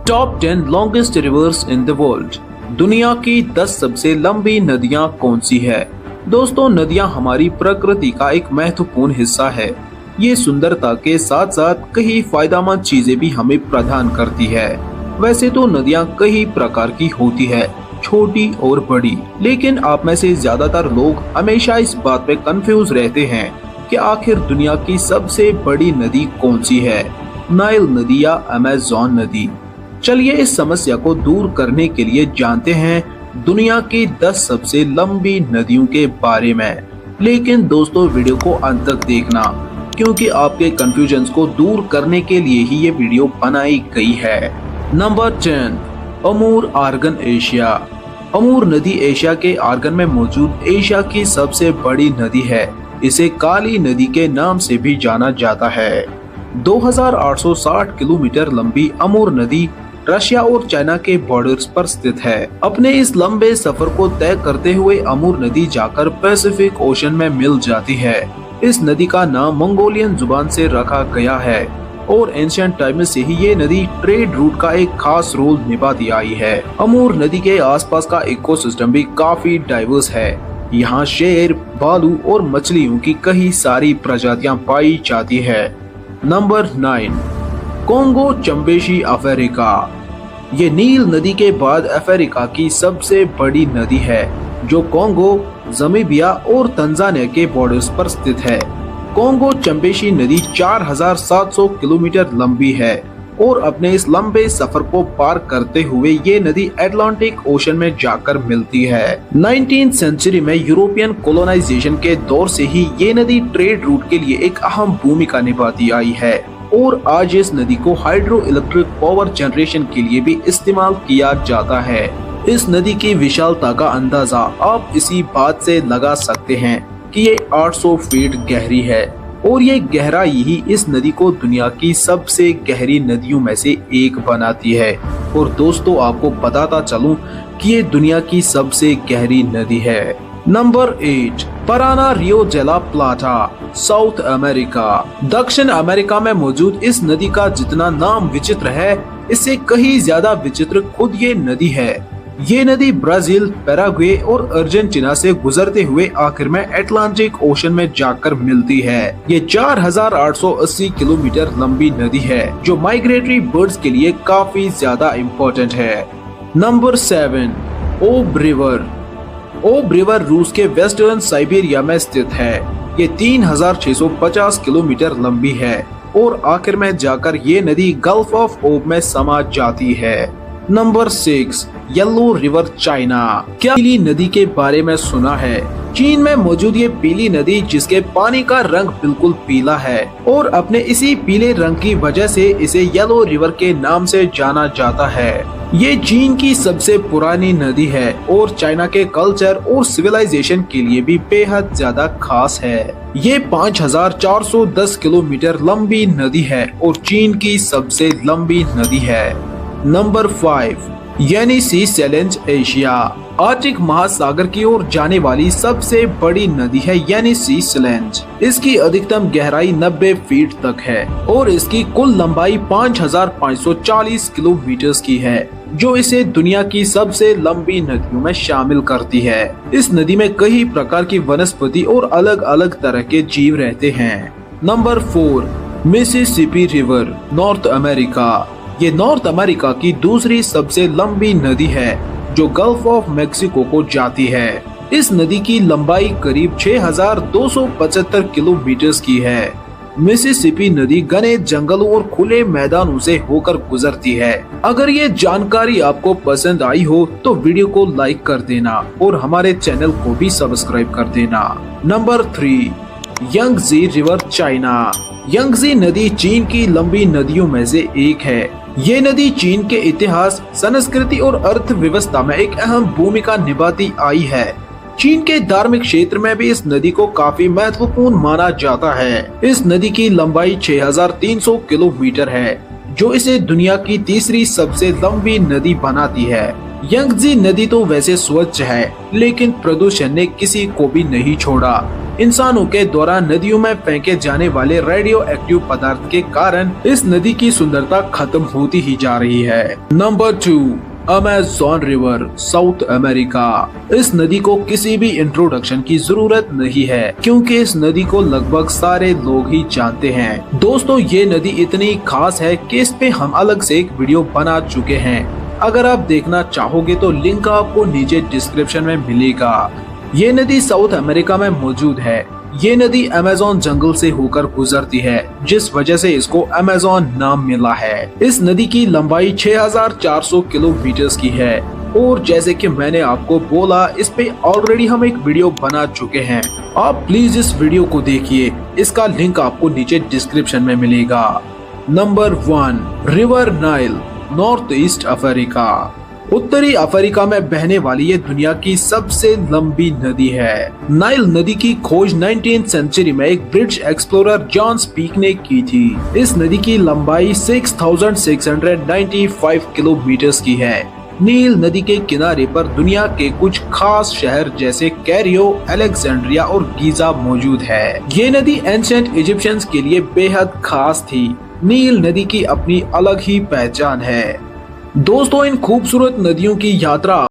Top 10 longest reverse in the world. दुनिया की 10 सबसे लंबी नदियां कौन सी है? दोस्तों, नदियां हमारी प्रकृति का एक महत्वपूर्ण हिस्सा है। ये सुंदरता के साथ साथ कई फायदेमंद चीजें भी हमें प्रदान करती है। वैसे तो नदियां कई प्रकार की होती है, छोटी और बड़ी, लेकिन आप में से ज्यादातर लोग हमेशा इस बात पे कंफ्यूज रहते हैं कि आखिर दुनिया की सबसे बड़ी नदी कौन सी है, नाइल नदी या अमेज़न नदी। चलिए इस समस्या को दूर करने के लिए जानते हैं दुनिया की 10 सबसे लंबी नदियों के बारे में। लेकिन दोस्तों, वीडियो को अंत तक देखना, क्योंकि आपके कंफ्यूजन्स को दूर करने के लिए ही ये वीडियो बनाई गई है। Number 10, Amur Argun Asia. Amur नदी एशिया के आर्गन में मौजूद एशिया की सबसे बड़ी नदी है। इसे काली नदी के नाम से भी जाना जाता है। 2860 किलोमीटर लंबी अमूर नदी रशिया और चाइना के बॉर्डर्स पर स्थित है। अपने इस लंबे सफर को तय करते हुए अमूर नदी जाकर पैसिफिक ओशन में मिल जाती है। इस नदी का नाम मंगोलियन जुबान से रखा गया है और एंशिएंट टाइम से ही ये नदी ट्रेड रूट का एक खास रोल निभाती आई है। अमूर नदी के आसपास का इकोसिस्टम भी काफी डाइवर्स है। यहाँ शेर, भालू और मछलियों की कई सारी प्रजातियां पाई जाती है। Number 9, Congo Chambeshi Africa. ये नील नदी के बाद अफ्रीका की सबसे बड़ी नदी है, जो कोंगो, ज़ाम्बिया और तंजानिया के बॉर्डर्स पर स्थित है। कोंगो चंबेशी नदी 4700 किलोमीटर लंबी है और अपने इस लंबे सफर को पार करते हुए ये नदी अटलांटिक ओशन में जाकर मिलती है। 19th सेंचुरी में यूरोपियन कोलोनाइजेशन के दौर से ही ये नदी ट्रेड रूट के लिए एक अहम भूमिका निभाती आई है और आज इस नदी को हाइड्रो इलेक्ट्रिक पावर जनरेशन के लिए भी इस्तेमाल किया जाता है। इस नदी की विशालता का अंदाजा आप इसी बात से लगा सकते हैं कि ये 800 फीट गहरी है और ये गहराई ही इस नदी को दुनिया की सबसे गहरी नदियों में से एक बनाती है। और दोस्तों, आपको बताता चलूं कि ये दुनिया की सबसे गहरी नदी है। नंबर 8, पराना रियो जेला प्लाटा, साउथ अमेरिका। दक्षिण अमेरिका में मौजूद इस नदी का जितना नाम विचित्र है, इससे कहीं ज्यादा विचित्र खुद ये नदी है। ये नदी ब्राजील, पैराग्वे और अर्जेंटीना से गुजरते हुए आखिर में अटलांटिक ओशन में जाकर मिलती है। ये 4880 किलोमीटर लंबी नदी है, जो माइग्रेटरी बर्ड्स के लिए काफी ज्यादा इम्पोर्टेंट है। नंबर 7, ओब रिवर। ओब रिवर रूस के वेस्टर्न साइबेरिया में स्थित है। ये 3650 किलोमीटर लंबी है और आखिर में जाकर ये नदी गल्फ ऑफ ओब में समा जाती है। Number 6, yellow river China. क्या पीली नदी के बारे में सुना है? चीन में मौजूद ये पीली नदी, जिसके पानी का रंग बिल्कुल पीला है और अपने इसी पीले रंग की वजह से इसे येलो रिवर के नाम से जाना जाता है। ये चीन की सबसे पुरानी नदी है और चाइना के कल्चर और सिविलाइजेशन के लिए भी बेहद ज्यादा खास है। ये 5410 किलोमीटर लंबी नदी है और चीन की सबसे लंबी नदी है। Number 5, Yenisei challenge Asia. Arctic महासागर की ओर जाने वाली सबसे बड़ी नदी है येनिसी चैलेंज। इसकी अधिकतम गहराई 90 फीट तक है और इसकी कुल लंबाई 5540 किलोमीटर की है, जो इसे दुनिया की सबसे लंबी नदियों में शामिल करती है। इस नदी में कई प्रकार की वनस्पति और अलग अलग तरह के जीव रहते हैं। Number 4, Mississippi river, north America. ये नॉर्थ अमेरिका की दूसरी सबसे लंबी नदी है, जो गल्फ ऑफ मेक्सिको को जाती है। इस नदी की लंबाई करीब 6275 किलोमीटर की है। मिसिसिपी नदी घने जंगलों और खुले मैदानों से होकर गुजरती है। अगर ये जानकारी आपको पसंद आई हो तो वीडियो को लाइक कर देना और हमारे चैनल को भी सब्सक्राइब कर देना। Number 3, Yangtze river China. Yangtze नदी चीन की लंबी नदियों में से एक है। ये नदी चीन के इतिहास, संस्कृति और अर्थव्यवस्था में एक अहम भूमिका निभाती आई है। चीन के धार्मिक क्षेत्र में भी इस नदी को काफी महत्वपूर्ण माना जाता है। इस नदी की लंबाई 6300 किलोमीटर है, जो इसे दुनिया की तीसरी सबसे लंबी नदी बनाती है। यांगजी नदी तो वैसे स्वच्छ है, लेकिन प्रदूषण ने किसी को भी नहीं छोड़ा। इंसानों के द्वारा नदियों में फेंके जाने वाले रेडियो एक्टिव पदार्थ के कारण इस नदी की सुंदरता खत्म होती ही जा रही है। Number 2, Amazon river, south America. इस नदी को किसी भी इंट्रोडक्शन की जरूरत नहीं है क्योंकि इस नदी को लगभग सारे लोग ही जानते हैं। दोस्तों, ये नदी इतनी खास है कि इस पे हम अलग से एक वीडियो बना चुके हैं। अगर आप देखना चाहोगे तो लिंक आपको नीचे डिस्क्रिप्शन में मिलेगा। ये नदी साउथ अमेरिका में मौजूद है। ये नदी अमेज़न जंगल से होकर गुजरती है, जिस वजह से इसको अमेज़न नाम मिला है। इस नदी की लंबाई 6400 किलोमीटर की है और जैसे कि मैंने आपको बोला, इस पे ऑलरेडी हम एक वीडियो बना चुके हैं। आप प्लीज इस वीडियो को देखिए, इसका लिंक आपको नीचे डिस्क्रिप्शन में मिलेगा। Number 1, river Nile, north east Africa. उत्तरी अफ्रीका में बहने वाली ये दुनिया की सबसे लंबी नदी है। नाइल नदी की खोज 19th सेंचुरी में एक ब्रिटिश एक्सप्लोरर जॉन स्पीक ने की थी। इस नदी की लंबाई 6695 किलोमीटर की है। नील नदी के किनारे पर दुनिया के कुछ खास शहर जैसे कैरियो, अलेक्जेंड्रिया और गीजा मौजूद है। ये नदी एंशिएंट इजिप्शियंस के लिए बेहद खास थी। नील नदी की अपनी अलग ही पहचान है। दोस्तों, इन खूबसूरत नदियों की यात्रा